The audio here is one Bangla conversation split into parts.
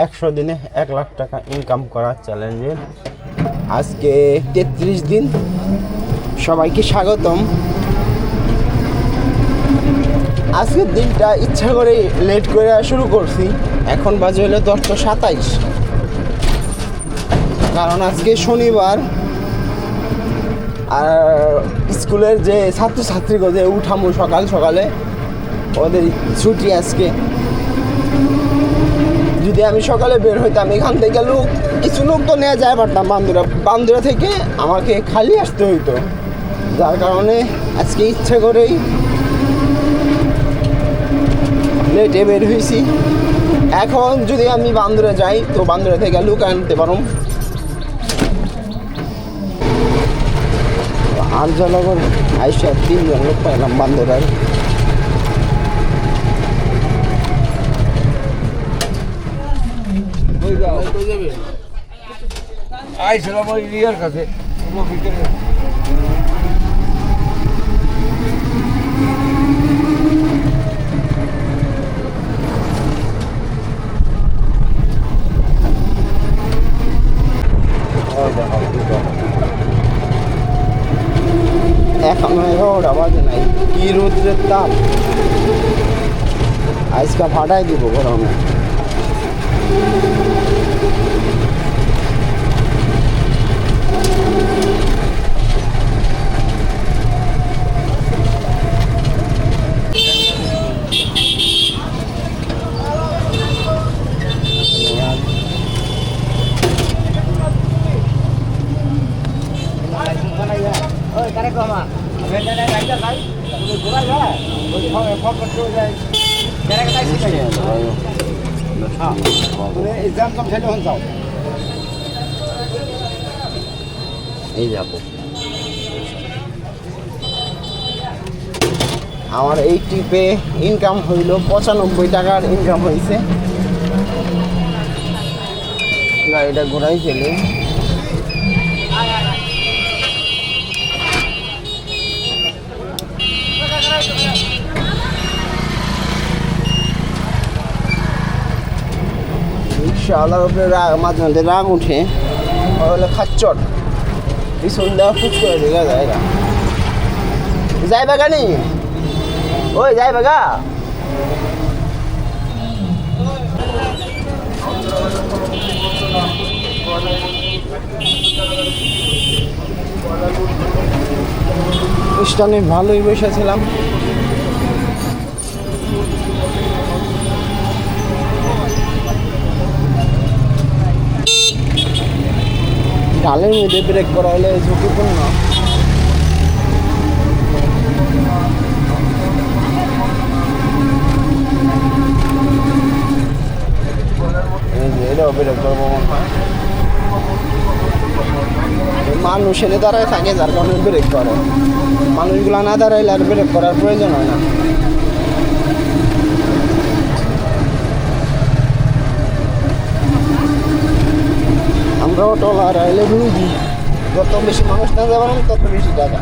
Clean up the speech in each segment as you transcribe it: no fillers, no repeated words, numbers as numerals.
100 দিনে 1 লাখ টাকা ইনকাম করার চ্যালেঞ্জের আজকে 33 দিন। সবাইকে স্বাগতম। আজকের দিনটা ইচ্ছা করে লেট করে শুরু করছি। এখন বাজে হলো 10:27, কারণ আজকে শনিবার। আর স্কুলের যে ছাত্রছাত্রীকে যে উঠামো সকাল সকালে, ওদের ছুটি আজকে। যদি আমি সকালে বের হইতাম এখান থেকে কিছু লোক তো নিয়ে যায় পারতাম বান্দুরা থেকে আমাকে খালি আসতে হইতো, যার কারণে আজকে ইচ্ছে করেই লেটে বের হয়েছি। এখন যদি আমি বান্দুরা যাই তো বান্দুরা থেকে লোক আনতে পারো। আর জনগণ আইসা 3 জন লোক পাইলাম বান্দুরার। আইছিলাম ওই রিয়ার কাছে। এখনো 11টা বাজে নাই, কি রোদ্রের তাপ! আজকে ফাটাই দিব গরমে। এই যাবো। আমার এই ট্রিপে ইনকাম হইল 95 টাকার ইনকাম হয়েছে। গাড়িটা ঘোরাই ফেলে। রিক্সাওয়ালার উপরে মাঝে মাঝে রাগ উঠে, হলে খাচ্চট পিছন দেওয়া ফুচ করে দেখা যায়। যাই বাগানি, ওই যাই বাগা। স্টানে ভালোই বসেছিলাম। ঢালের মধ্যে ব্রেক করা হলে ঝুঁকিপূর্ণ। এটাও ব্রেক করবো মনে হয়। মানুষ এনে দাঁড়ায় থাকে, যার কারণে ব্রেক করে। মানুষগুলো না দাঁড়াইলে আর ব্রেক করার প্রয়োজন হয় না। আমরা অটোলার আইলে রুগী, যত বেশি মানুষ না যাবেন তত বেশি টাকা।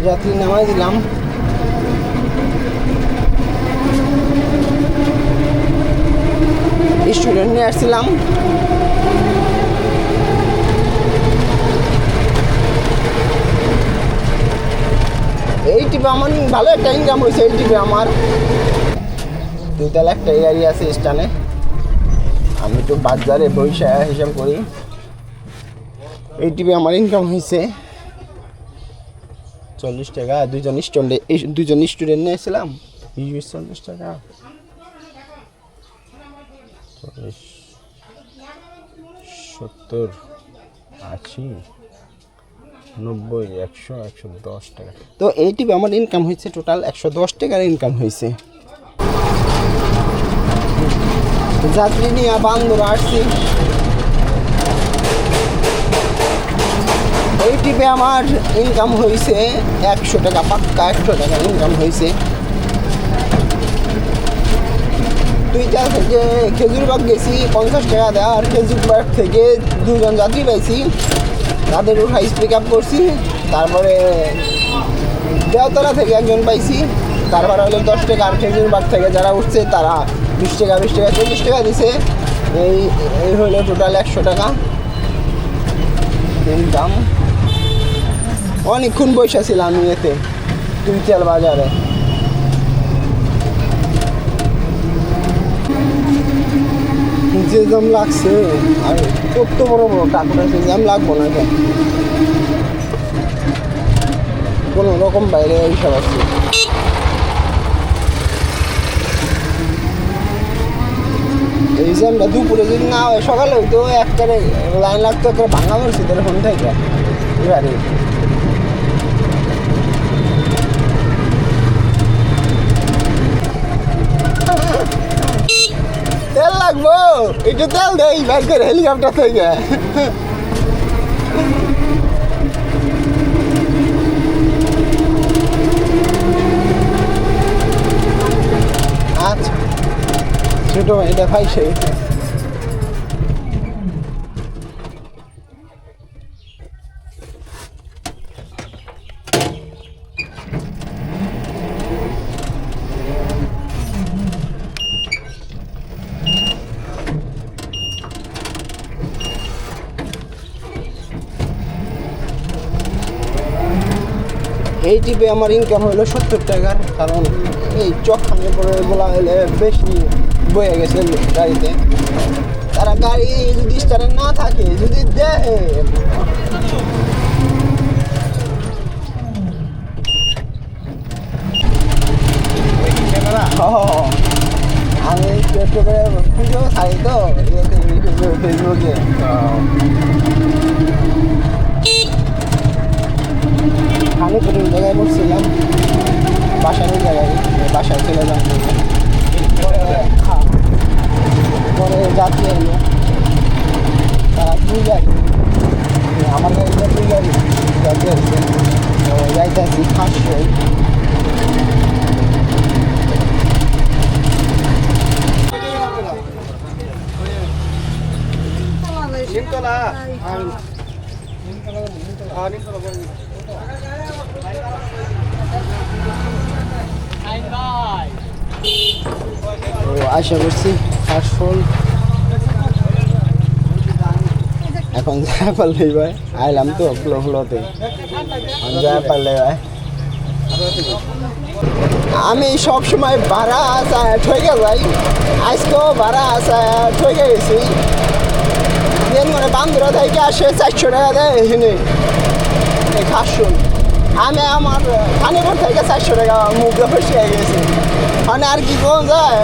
যাত্রী নামাই দিলাম। স্টুডেন্ট নিয়ে আসছিলাম। এই টিপে আমার ভালো একটা ইনকাম হয়েছে। এই টিপে আমার 2 একটা গাড়ি আছে স্টানে। আমি একটু বাজারে বৈশা হিসাব করি। এই টিপে আমার ইনকাম হয়েছে 40 টাকা। দুজন স্টুডেন্ট নিয়েছিলাম, 40 টাকা। 40, 70, 80, 90, 100, 110 টাকা। তো এই টিপে আমার ইনকাম হয়েছে টোটাল 110 টাকার ইনকাম হয়েছে। যাত্রী নিয়ে বান্দর আসছি। এই টিপে আমার ইনকাম হয়েছে 100 টাকা, পাক্কা 100 টাকা ইনকাম হয়েছে। দুইটা থেকে খেজুরবাগ গেছি 50 টাকা দেওয়া, আর খেজুরবাগ থেকে দুজন যাত্রী পাইছি, তাদের উঠাইস পিক আপ করছি। তারপরে দেওতলা থেকে একজন পাইছি, তারপরে হলো 10 টাকা। আর খেজুরবাগ থেকে যারা উঠছে তারা 20 টাকা 20 টাকা 40 টাকা দিছে। এই হলো টোটাল 100 টাকা ইনকাম। অনেকক্ষণ বসে ছিলাম এতে তুলচাল বাজারে। যে দাম লাগছে, আর কত বড় বড় টাকা আছে, জ্যাম লাগবো না কেন, কোনো রকম বাইরে এইসব আছে। এই জ্যামটা দুপুরে যদি না হয়, সকালে হইতো একটা লাইন লাগতো, একটা ভাঙা পড়ছি তাহলে ফোন থেকে এবারে তেল লাগবো, একটু তেল দেই ব্যাগের হেলিকপ্টার থেকে। আচ্ছা ছোট এটা পাইছে। এই টিপে আমার ইনকাম হলো 70 টাকার, কারণ এই চকখানের পরে বলা হলে বেশি বয়ে গেছে গাড়িতে। তারা গাড়ি যদি স্টারে না থাকে, যদি দেহে আমি ইউটিউবে ভিডিও ছাড়ি তো, ফেসবুকে। আমি কোনো জায়গায় বসছিলাম, বাসার জায়গায়, বাসায় চলে যান। পরে যাত্রী এলো, তারা 2 গাড়ি, আমার গাড়িটা 2 গাড়ি যাত্রী আসছে, তো যাইতে আসি ফাঁসই। আশা করছি আসল এখন যা পারলেই ভাই, আইলাম তো ফ্লোতে যা পারলে ভাই। আমি সব সময় ভাড়া আসা ঠকে যাই, আজকেও ভাড়া আসা ঠকে গেছি। মানে বান্দরা থেকে আসে 400 টাকা দেয় এখানে খাসুন, আমি আমার খানিপুর থেকে 400 টাকা মুখে ফসে গেছি। মানে আর কি কোন যায়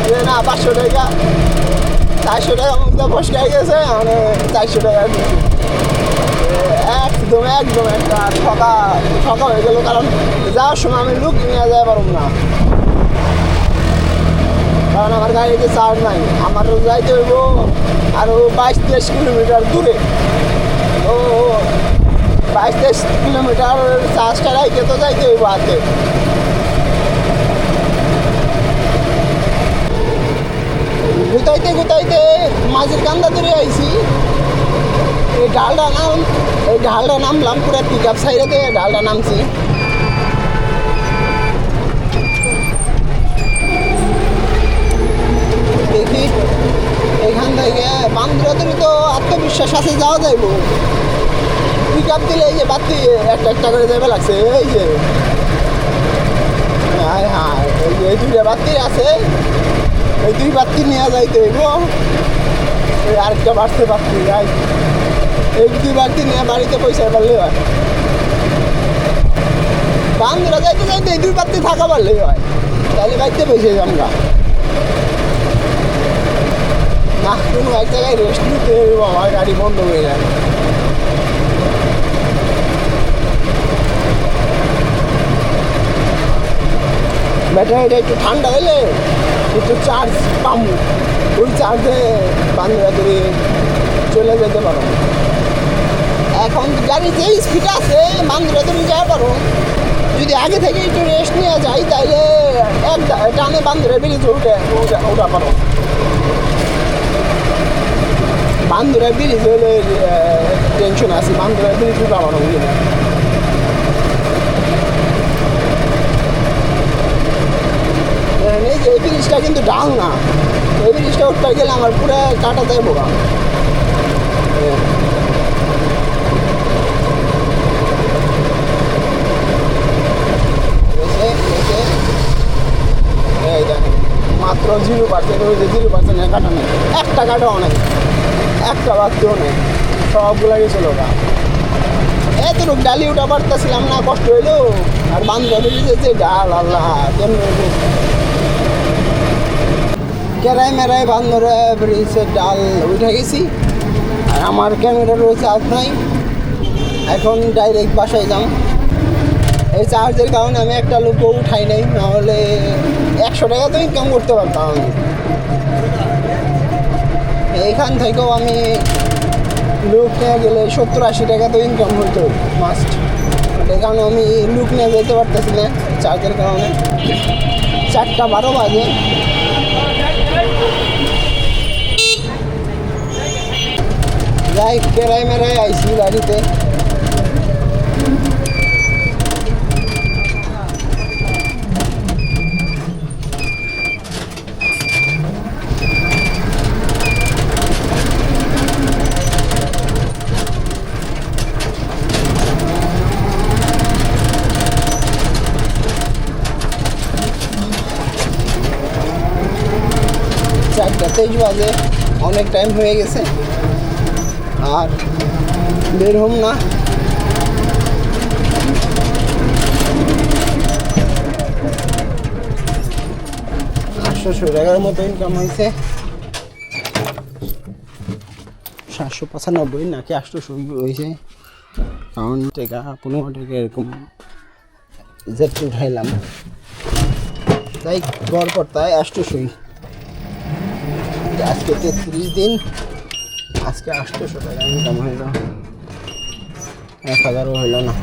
যে না 500 টাকা 400 টাকা মুখে ফসকে গেছে, মানে 400 টাকা দিচ্ছি। একদম একটা ঠকা হয়ে গেল, কারণ যাওয়ার সময় আমি লুক নিয়ে যাই পারব না, কারণ আমার গাড়িতে চার্জ নাই। আমার যাইতে হইব আরও 22-23 কিলোমিটার দূরে। ও 22-23 কিলোমিটার চার্জটা রাইতে তো যাইতে হইব হাতে। গুতাইতে মাঝের কান্দা ধরে আইছি। এই ঢালটা নামলাম, পুরো পিক আপ সাইডে ঢালটা নামছি। দেখি এখান থেকে বান্দরাতুরি তো আত্মবিশ্বাস আছে যাওয়া যাইব। পিক আপ দিলে এই যে বাতি একটা করে যাবে লাগছে, এই যে হ্যাঁ এই 2টা বাতি আছে, এই 2 বাতি নিয়ে যাইতে হইব। আরেকটা বাড়তে বাতি, এই 2 বাতি নিয়ে বাড়িতে পয়সা পারলে হয়। বান্দরা যাইতে এই 2 বাতি থাকা পারলেই হয়, তাহলে বাড়িতে পয়সা আমরা না। কোনো এক জায়গায় রেস্ট নিতে আমার গাড়ি বন্ধ হয়ে যায়। ব্যাটারিটা একটু ঠান্ডা হলে একটু চার্জ পাম, ওই চার্জে বান্দরা করে চলে যেতে পারো। এখন গাড়ি যে স্পিড আছে বান্দরা তুমি যাওয়া পারো। যদি আগে থেকে একটু রেস্ট নেওয়া যায় তাহলে টানে বান্ধরে ব্রিজে উঠা পারো। বান্ধরে ব্রিজ হলে টেনশন আছে, বান্ধরে ব্রিজ উঠা পারো বুঝলি না। এই যে এই ব্রিজটা কিন্তু ডাল না, এই ব্রিজটা উঠতে গেলে আমার পুরো কাটা দেয় বোকা। মাত্র 0%, ওই যে 0% কাটা নেই, একটা কাটাও নেই, একটা বাদতেও নেই, সবগুলা গেছিল গা। এতটুক ডালি উঠা পারতেছিলাম না, কষ্ট হইলো। আর বান্ধবী যে ডাল আল্লাহ কেমন কেরাই মেরাই বান্ধরে ব্রিজের ডাল উঠে গেছি। আর আমার ক্যামেরারও চার্জ নাই, এখন ডাইরেক্ট বাসায় যাম। এই চার্জের কারণে আমি একটা লোকও উঠাই নাই, নাহলে 100 টাকা তো ইনকাম করতে পারতাম আমি। এইখান থেকেও আমি লুক নিয়ে গেলে 70-80 টাকা তো ইনকাম হতো মাস্ট। এই কারণে আমি লুক নিয়ে যেতে পারতেছি না চার্জের কারণে। 4:12 বাজে। যাই কেরাই মেরাই আইসি বাড়িতে। চারটা 23 বাজে, অনেক টাইম হয়ে গেছে, আর বের হম না। 800 টাকার মতো ইনকাম হয়েছে। 795 নাকি 800 হয়েছে, কারণ টাকা 15 টাকা এরকম জেট উঠাইলাম, তাই গড় পড়তায় 800। আজকে 33 দিন, আজকে 800 টাকা ইনকাম হইল, 1000ও হইল না।